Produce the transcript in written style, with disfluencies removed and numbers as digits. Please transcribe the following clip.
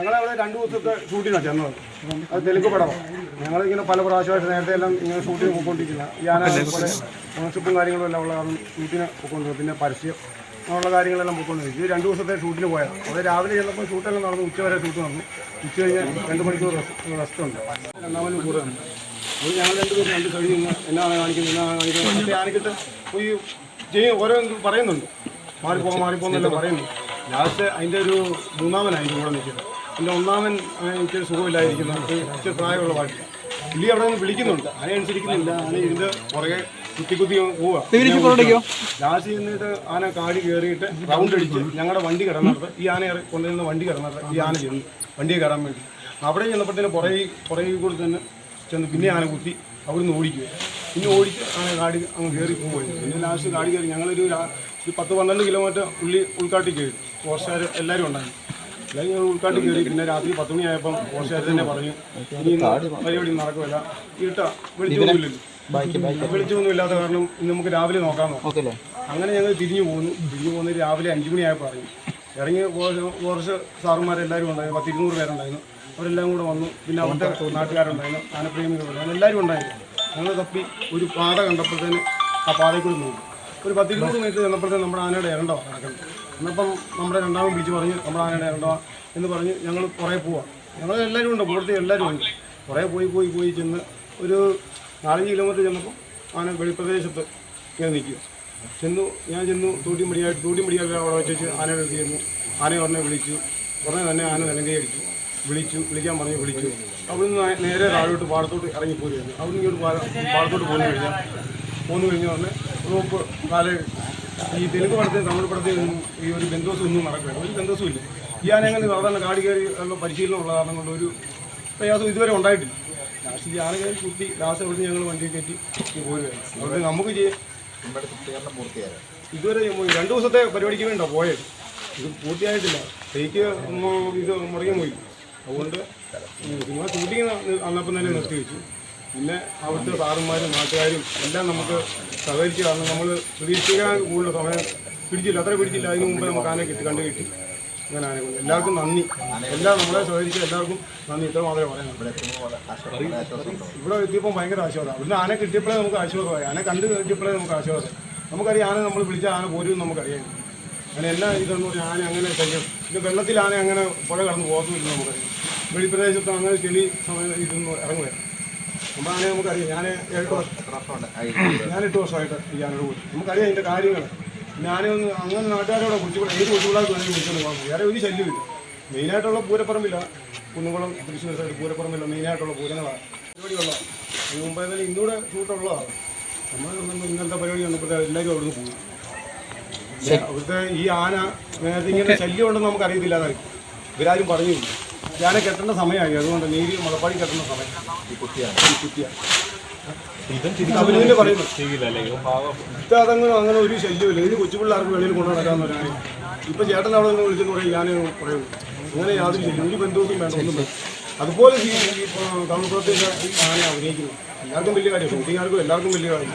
ഞങ്ങളവിടെ 2 ദിവസത്തെ ഷൂട്ടിനാണ് ചെന്നത്. അത് തെലുങ്ക് പടമാണ്. ഞങ്ങളിങ്ങനെ പല പ്രാവശ്യമായിട്ട് നേരത്തെ എല്ലാം ഇങ്ങനെ ഷൂട്ടിന് പോയിക്കൊണ്ടിരിക്കുന്ന ഈ ആന പോലെ ഓണർഷിപ്പും കാര്യങ്ങളും എല്ലാം ഉള്ള കാരണം ഷൂട്ടിന് പോയിക്കൊണ്ടിരിക്കും. പിന്നെ പരസ്യം അങ്ങനെയുള്ള കാര്യങ്ങളെല്ലാം പോയിക്കൊണ്ടിരിക്കും. ഇത് 2 ദിവസത്തെ ഷൂട്ടിന് പോയത്. അവിടെ രാവിലെ ചെന്നപ്പോൾ ഷൂട്ടെല്ലാം നടന്നു. ഉച്ച വരെ ഷൂട്ട് നടന്നു. ഉച്ച കഴിഞ്ഞ് 2 മണിക്കൂർ റെസ്റ്റ് ഉണ്ട്. 2ാമത് കൂടുതലുണ്ട്. അത് ഞങ്ങൾ 2 പേരും 2 സൈഡിൽ നിന്ന് എന്നാണ് കാണിക്കുന്നത് മറ്റേ ആനക്കിട്ട് പോയി ചെയ്യും ഓരോ പറയുന്നുണ്ട്. മാറിപ്പോന്നെല്ലാം പറയുന്നു. ലാസ്റ്റ് അതിൻ്റെ ഒരു 3ാമനായി കൂടെ നിൽക്കുന്നത്. പിന്നെ 1ാമൻ എനിക്കൊരു സുഖമില്ലായിരിക്കുന്നു. ഇച്ചിരി പ്രായമുള്ള പാട്ടില്ല. പുള്ളി അവിടെ നിന്ന് വിളിക്കുന്നുണ്ട്. അതിനനുസരിക്കുന്നില്ല. ആന ഇതിൻ്റെ പുറകെ കുത്തി പോവുക. ലാസ്റ്റ് ചെന്നിട്ട് ആന കാടി കയറിയിട്ട് റൗണ്ട് അടിച്ച് ഞങ്ങളുടെ വണ്ടി കിടന്നിട്ട് ഈ ആന കൊണ്ടുവരുന്ന വണ്ടി കിടന്നിട്ട് ഈ ആന ചെന്നു വണ്ടിയെ കയറാൻ വേണ്ടി. അവിടെ ചെന്നപ്പോഴത്തേന് പുറകെ കൂടി തന്നെ ചെന്ന് പിന്നെ ആന കുത്തി അവിടുന്ന് ഓടിക്കുക. പിന്നെ ഓടിച്ച് ആന കാടി അങ്ങ് കയറി പോവുകയായിരുന്നു. പിന്നെ ലാസ്റ്റ് കാടി കയറി ഞങ്ങളൊരു 10-12 കിലോമീറ്റർ ഉൾക്കാട്ടി കയറി. ഫോറസ്റ്റുകാർ എല്ലാവരും ഉണ്ടായിരുന്നു. എല്ലാവരും ഞങ്ങൾ ഉൾക്കാട്ടി കയറി. പിന്നെ രാത്രി 10 മണിയായപ്പം ഫോറസ്റ്റുകാർ തന്നെ പറഞ്ഞു ഇനി പരിപാടി നടക്കുമല്ല. വെളിച്ചമൊന്നും ഇല്ലാത്ത കാരണം ഇന്ന് നമുക്ക് രാവിലെ നോക്കാമെന്നോ. അങ്ങനെ ഞങ്ങൾ തിരിഞ്ഞു പോകുന്നത് രാവിലെ 5 മണിയായപ്പോൾ ഇറങ്ങി കുറച്ച് സാറുമാരെല്ലാവരും ഉണ്ടായിരുന്നു. 10-200 പേരുണ്ടായിരുന്നു. അവരെല്ലാം കൂടെ വന്നു. പിന്നെ അവിടുത്തെ നാട്ടുകാരുണ്ടായിരുന്നു, ആനപ്രേമികളുണ്ടായിരുന്നു, എല്ലാവരും ഉണ്ടായിരുന്നു. ഞങ്ങൾ തപ്പി ഒരു പാത കണ്ടപ്പോഴത്തേന് ആ പാതയിൽ കൂടി നോക്കി. ഒരു 10-20 മീറ്റർ ചെന്നപ്പോഴത്തേന് നമ്മുടെ ആനയുടെ ഇരണ്ടോ നടക്കുന്നത്. എന്നപ്പം നമ്മുടെ 2ാമൻ വിളിച്ച് പറഞ്ഞ് നമ്മുടെ ആനയുടെ ഇരണ്ടോ എന്ന് പറഞ്ഞ് ഞങ്ങൾ കുറേ പോവാം. ഞങ്ങൾ എല്ലാവരും ഉണ്ട്, കൂടുതൽ എല്ലാവരും ഉണ്ട്. കുറേ പോയി ചെന്ന് ഒരു 4 കിലോമീറ്റർ ചെന്നപ്പോൾ ആന വെളിപ്രദേശത്ത് ഇങ്ങനെ നിൽക്കുക. ഞാൻ ചെന്നു തൂട്ടിമടിയായിട്ട് അവിടെ വെച്ച് ആനയുടെ അടുത്ത് ചെന്നു. ആനയെ ഉടനെ വിളിച്ചു. ഉടനെ തന്നെ ആന നിലങ്കൈ അടിച്ചു. വിളിക്കാൻ പറഞ്ഞ് വിളിച്ചു. അവിടുന്ന് നേരെ താഴോട്ട് പാടത്തോട്ട് ഇറങ്ങിപ്പോരുകയായിരുന്നു. അവിടുന്ന് ഇങ്ങോട്ട് പാടത്തോട്ട് പോന്നു കഴിഞ്ഞ ഉടനെ റോപ്പ് ഈ തെലുങ്ക് പടത്തിൽ തമിഴ് പടത്തിൽ ഈ ഒരു ബന്ധോസം ഒന്നും നടക്കുകയാണ്. ഒരു ബന്ധോസും ഇല്ല. ഈ ആന അങ്ങനെ സാധാരണ കാടി കയറി ഉള്ള പരിശീലനമുള്ള കാരണം കൊണ്ട് ഒരു പ്രയാസം ഇതുവരെ ഉണ്ടായിട്ടില്ല. ലാസ്റ്റ് ഈ ആന കയറി കുത്തി ലാസ്റ്റ് അവിടുന്ന് ഞങ്ങൾ വണ്ടി കയറ്റി പോരുകയാണ്. അവിടെ നമുക്ക് ഇതുവരെ 2 ദിവസത്തെ പരിപാടിക്ക് വേണ്ട പോയത്. ഇത് പൂർത്തിയായിട്ടില്ല. തേക്ക് ഇത് മുടങ്ങി പോയി. അതുകൊണ്ട് നിങ്ങൾ ഷൂട്ടിങ് അന്നപ്പം തന്നെ നിർത്തി വെച്ചു. പിന്നെ അവിടുത്തെ സാറുമാരും നാട്ടുകാരും എല്ലാം നമുക്ക് സഹകരിച്ച് കാരണം നമ്മൾ പ്രതീക്ഷിക്കാൻ കൂടുതൽ സമയം അത്ര പിടിച്ചില്ല. അതിന് മുമ്പ് നമുക്ക് ആനയെ കിട്ടി. അങ്ങനെ ആനയെ കൊണ്ട് എല്ലാവർക്കും നന്ദി. എല്ലാം നമ്മളെ സഹകരിച്ച എല്ലാവർക്കും നന്ദി. ഇത്ര മാത്രമേ പറയാനുള്ളൂ. ഇവിടെ എത്തിയപ്പോൾ ഭയങ്കര ആശ്വാസം. ഇവിടുന്ന് ആന കിട്ടിയപ്പോഴേ നമുക്ക് ആശ്വാസമായി. ആന കണ്ട് കിട്ടിയപ്പോഴേ നമുക്ക് ആശ്വാസം. നമുക്കറിയാം ആന നമ്മൾ വിളിച്ച ആന പോരും നമുക്കറിയാം. അങ്ങനെ എല്ലാം ഇതെന്ന് പറഞ്ഞാൽ ആന അങ്ങനെ കഴിയും. പിന്നെ വെള്ളത്തിൽ ആന അങ്ങനെ പുഴ കടന്ന് പോകത്തുമില്ല നമുക്കറിയാം. വെളിപ്രദേശത്ത് അങ്ങനെ ചെളി സമയം ഇതൊന്നും ഇറങ്ങുകയാണ്. നമ്മൾ ആനയെ നമുക്കറിയാം. ഞാൻ 8 വർഷമായിട്ട് ഈ ആനയോട് പോയി. നമുക്കറിയാം അതിൻ്റെ കാര്യങ്ങൾ. പിന്നെ ആനയൊന്ന് അങ്ങനെ നാട്ടുകാരോടെ കുറിച്ചുകൂടെ ഏത് കുറിച്ചുകൂടാതെ വേണമെങ്കിൽ വിളിച്ചുകൊണ്ട് പോകാം. വേറെ ഒരു ശല്യമില്ല. മെയിനായിട്ടുള്ള പൂരപ്പറമ്പില്ല, കുന്നുകുളം തൃശ്ശൂർ സൈഡ് പൂരപ്പറമ്പില്ല മെയിനായിട്ടുള്ള പൂരങ്ങളാണ് പരിപാടിയുള്ളതാണ്. അതിന് മുമ്പേ തന്നെ ഇന്നൂടെ ഷൂട്ടുള്ളതാണ്. നമ്മൾ ഇന്നത്തെ പരിപാടി കണ്ടപ്പോൾ എല്ലാവരും അവിടുന്ന് പോകും. അവിടുത്തെ ഈ ആന നേരത്തെ ഇങ്ങനെ ശല്യം ഉണ്ടെന്ന് നമുക്ക് അറിയത്തില്ലാതായിരിക്കും. ഇവരാരും പറഞ്ഞില്ല. ആന കെട്ടേണ്ട സമയമായി. അതുകൊണ്ട് നീതി മുളപ്പാടി കെട്ടേണ്ട സമയം ഈ കുത്തിയാണ്. അവരിങ്ങനെ പറയുന്നു അതങ്ങനെ അങ്ങനെ ഒരു ശല്യമില്ല. ഇത് കൊച്ചുപിള്ളേർക്ക് വെളിയിൽ കൊണ്ടു നടക്കാമെന്ന് പറയാൻ. ഇപ്പം ചേട്ടൻ അവിടെ നിന്ന് വിളിച്ചെന്ന് പറയും ഞാൻ പറയുള്ളൂ. അങ്ങനെ യാതൊരു ശല്യം ഒരു ബന്ധുവും വേണ്ട ഒന്നും വേണ്ട. അതുപോലെ ഈ തമിഴ്പുറത്തേക്ക് ആന അഭിനയിക്കുന്നു. എല്ലാവർക്കും വലിയ കാര്യം. ഷൂട്ടിങ്ങാർക്കും എല്ലാവർക്കും വലിയ കാര്യം.